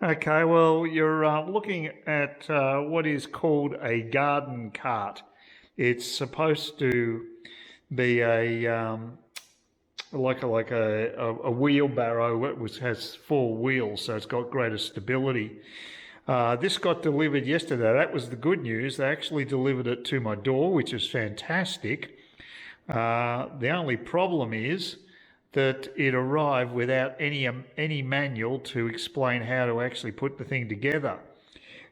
Okay, well, you're looking at what is called a garden cart. It's supposed to be a wheelbarrow. Has four wheels, so it's got greater stability. This got delivered yesterday. That was the good news. They actually delivered it to my door, which is fantastic. The only problem is that it arrived without any manual to explain how to actually put the thing together.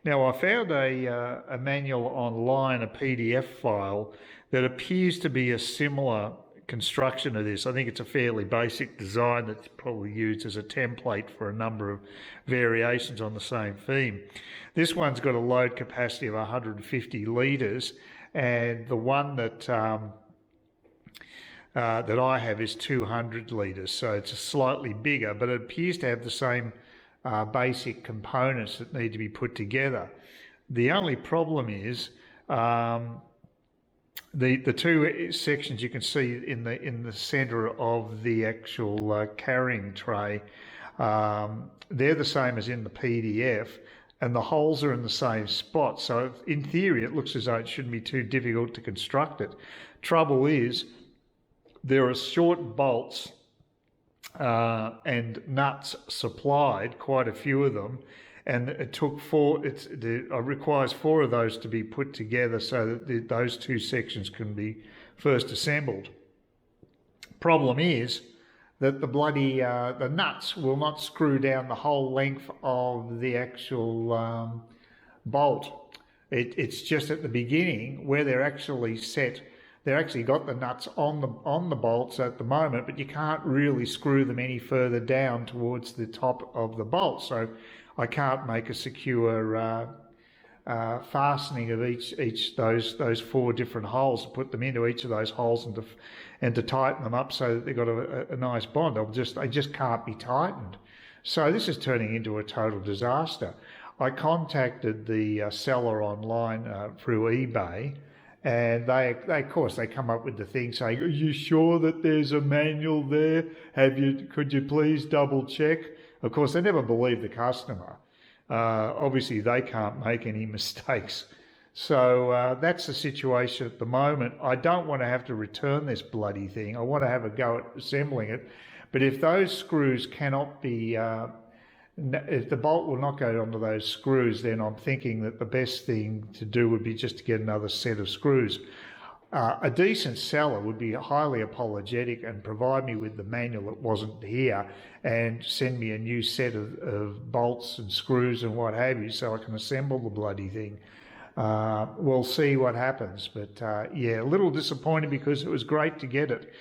Now, I found a manual online, a PDF file, that appears to be a similar construction of this. I think it's a fairly basic design that's probably used as a template for a number of variations on the same theme. This one's got a load capacity of 150 litres, and the one that I have is 200 litres, so it's slightly bigger, but it appears to have the same basic components that need to be put together. The only problem is the two sections you can see in the centre of the actual carrying tray. They're the same as in the PDF, and the holes are in the same spot. So in theory, it looks as though it shouldn't be too difficult to construct it. Trouble is, there are short bolts and nuts supplied, quite a few of them, and it took requires four of those to be put together so that those two sections can be first assembled. Problem is that the nuts will not screw down the whole length of the actual bolt. It's just at the beginning where they're actually set. They've actually got the nuts on the bolts at the moment, but you can't really screw them any further down towards the top of the bolt. So I can't make a secure fastening of each those four different holes to put them into each of those holes and to tighten them up so that they've got a nice bond. They just can't be tightened. So this is turning into a total disaster. I contacted the seller online through eBay. And they of course come up with the thing saying, "Are you sure that there's a manual there? Could you please double check?" Of course, they never believe the customer. Obviously, they can't make any mistakes. So that's the situation at the moment. I don't want to have to return this bloody thing. I want to have a go at assembling it. But if those screws cannot be if the bolt will not go onto those screws, then I'm thinking that the best thing to do would be just to get another set of screws. A decent seller would be highly apologetic and provide me with the manual that wasn't here and send me a new set of bolts and screws and what have you so I can assemble the bloody thing. We'll see what happens. But yeah, a little disappointed because it was great to get it.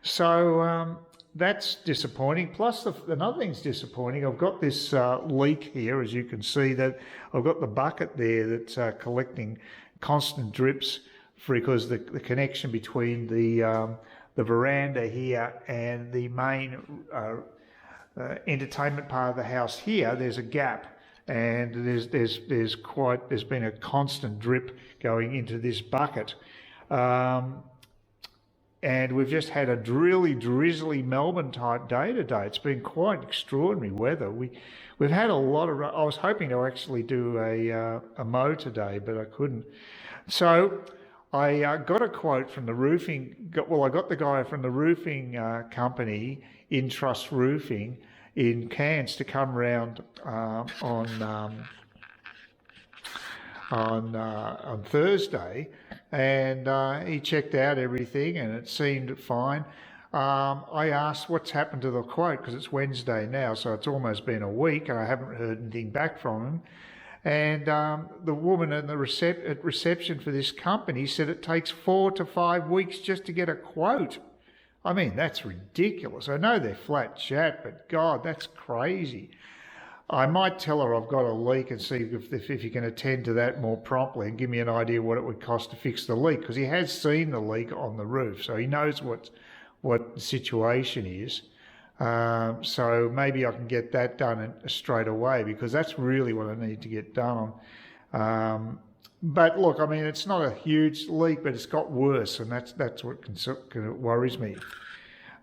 So that's disappointing. Plus, another thing's disappointing. I've got this leak here, as you can see, that I've got the bucket there that's collecting constant drips because the connection between the veranda here and the main entertainment part of the house here, there's a gap, and there's been a constant drip going into this bucket. And we've just had a really drizzly Melbourne type day today. It's been quite extraordinary weather. We've had a lot of. I was hoping to actually do a mow today, but I couldn't. So I got a quote from the roofing. I got the guy from the roofing company, Intrust Roofing, in Cairns to come round on Thursday, and he checked out everything and it seemed fine. I asked what's happened to the quote because it's Wednesday now, so it's almost been a week and I haven't heard anything back from him. And the woman at reception for this company said it takes 4 to 5 weeks just to get a quote. I mean, that's ridiculous. I know they're flat chat, but God, that's crazy. I might tell her I've got a leak and see if you can attend to that more promptly and give me an idea what it would cost to fix the leak, because he has seen the leak on the roof, so he knows what the situation is. So maybe I can get that done straight away, because that's really what I need to get done on. But look, I mean, it's not a huge leak, but it's got worse, and that's what worries me.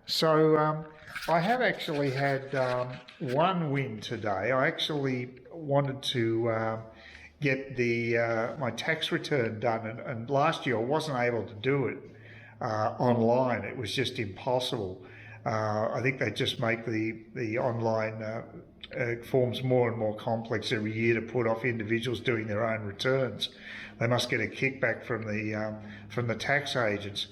So I have actually had one win today. wanted to get my tax return done, and last year I wasn't able to do it online. It was just impossible. I think they just make the online forms more and more complex every year to put off individuals doing their own returns. They must get a kickback from the tax agents.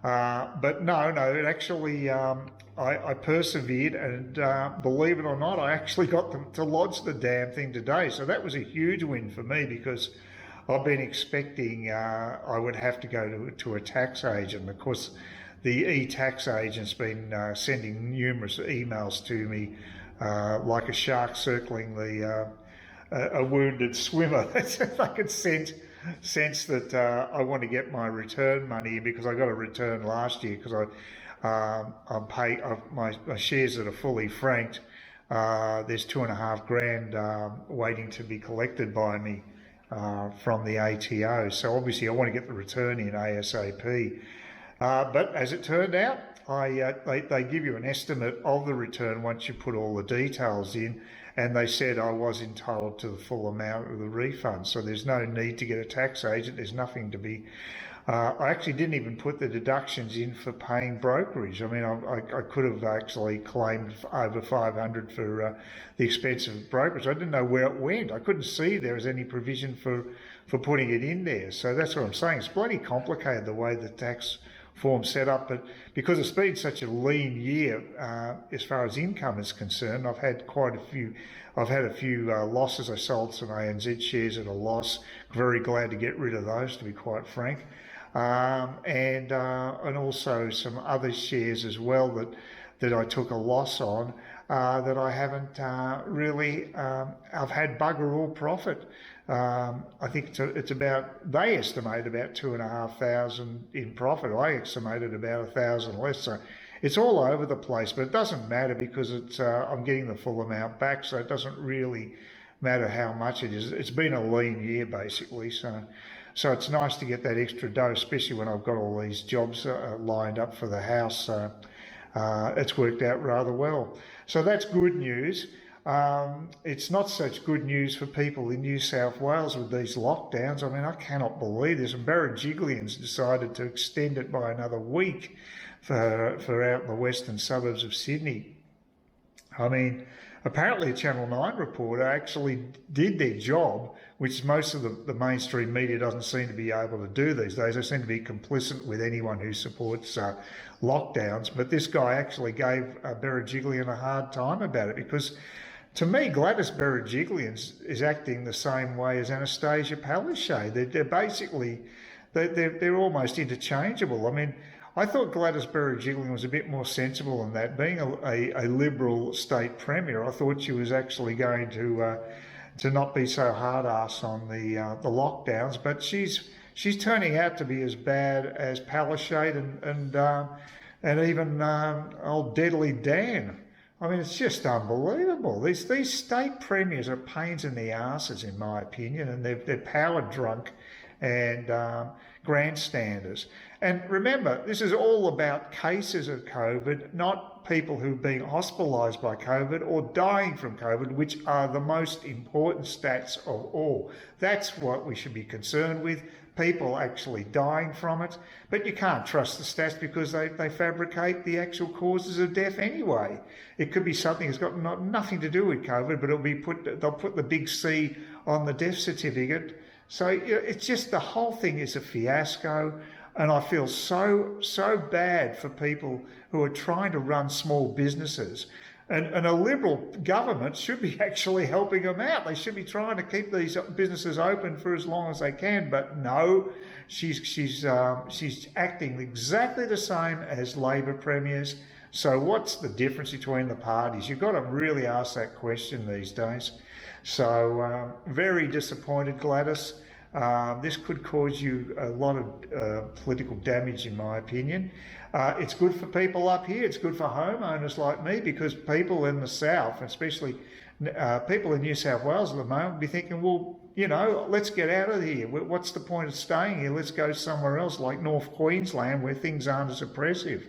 But no, it actually, I persevered, and believe it or not, I actually got them to lodge the damn thing today. So that was a huge win for me, because I've been expecting I would have to go to a tax agent. Of course, the e-tax agent's been sending numerous emails to me, like a shark circling a wounded swimmer. I could sense that I want to get my return money in, because I got a return last year, because I'm paid my shares that are fully franked. There's $2.5 grand waiting to be collected by me from the ATO. So obviously I want to get the return in ASAP. But as it turned out, they give you an estimate of the return once you put all the details in, and they said I was entitled to the full amount of the refund. So there's no need to get a tax agent. There's nothing to be. I actually didn't even put the deductions in for paying brokerage. I mean, I could have actually claimed over $500 for the expense of brokerage. I didn't know where it went. I couldn't see there was any provision for putting it in there. So that's what I'm saying. It's bloody complicated the way the tax form set up, but because it's been such a lean year as far as income is concerned, I've had a few losses. I sold some ANZ shares at a loss. Very glad to get rid of those, to be quite frank, and also some other shares as well that I took a loss on, that I haven't really. I've had bugger all profit. I think it's about, they estimate about 2,500 in profit. I estimated about 1,000 less. So it's all over the place, but it doesn't matter, because I'm getting the full amount back. So it doesn't really matter how much it is. It's been a lean year basically. So it's nice to get that extra dough, especially when I've got all these jobs lined up for the house. So it's worked out rather well. So that's good news. It's not such good news for people in New South Wales with these lockdowns. I mean, I cannot believe this. And Berejiklian's decided to extend it by another week for out in the western suburbs of Sydney. I mean, apparently a Channel 9 reporter actually did their job, which most of the mainstream media doesn't seem to be able to do these days. They seem to be complicit with anyone who supports lockdowns. But this guy actually gave Berejiklian a hard time about it, because to me, Gladys Berejiklian is acting the same way as Anastasia Palaszczuk. They're basically, they're almost interchangeable. I mean, I thought Gladys Berejiklian was a bit more sensible than that. Being a Liberal state premier, I thought she was actually going to not be so hard-ass on the lockdowns, but she's turning out to be as bad as Palaszczuk and even old Deadly Dan. I mean, it's just unbelievable. These state premiers are pains in the asses, in my opinion, and they're power drunk and grandstanders. And remember, this is all about cases of COVID, not people who've been hospitalised by COVID or dying from COVID, which are the most important stats of all. That's what we should be concerned with, people actually dying from it. But you can't trust the stats, because they fabricate the actual causes of death anyway. It could be something that's got nothing to do with COVID, but they'll put the big C on the death certificate. So it's just, the whole thing is a fiasco. And I feel so bad for people who are trying to run small businesses. And a Liberal government should be actually helping them out. They should be trying to keep these businesses open for as long as they can. But no, she's acting exactly the same as Labor premiers. So what's the difference between the parties? You've got to really ask that question these days. So very disappointed, Gladys. This could cause you a lot of political damage, in my opinion. It's good for people up here. It's good for homeowners like me, because people in the south, especially people in New South Wales at the moment, will be thinking, well, you know, let's get out of here. What's the point of staying here? Let's go somewhere else, like North Queensland, where things aren't as oppressive.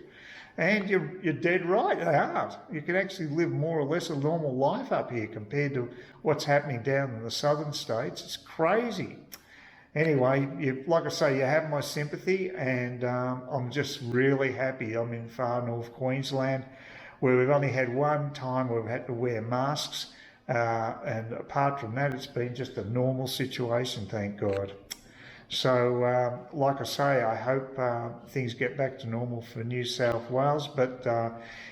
And you're dead right, they aren't. You can actually live more or less a normal life up here compared to what's happening down in the southern states. It's crazy. Anyway, like I say, you have my sympathy, and I'm just really happy I'm in far north Queensland, where we've only had one time where we've had to wear masks, and apart from that, it's been just a normal situation, thank God. So, like I say, I hope things get back to normal for New South Wales. But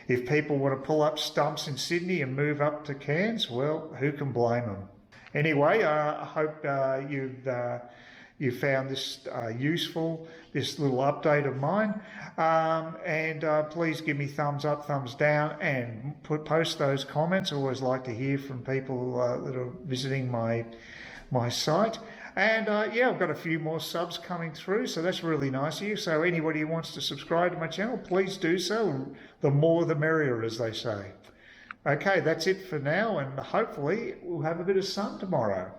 if people want to pull up stumps in Sydney and move up to Cairns, well, who can blame them? Anyway, I hope you found this useful, this little update of mine. And please give me thumbs up, thumbs down, and post those comments. I always like to hear from people that are visiting my site. And yeah, I've got a few more subs coming through, so that's really nice of you. So anybody who wants to subscribe to my channel, please do so. The more the merrier, as they say. Okay, that's it for now, and hopefully we'll have a bit of sun tomorrow.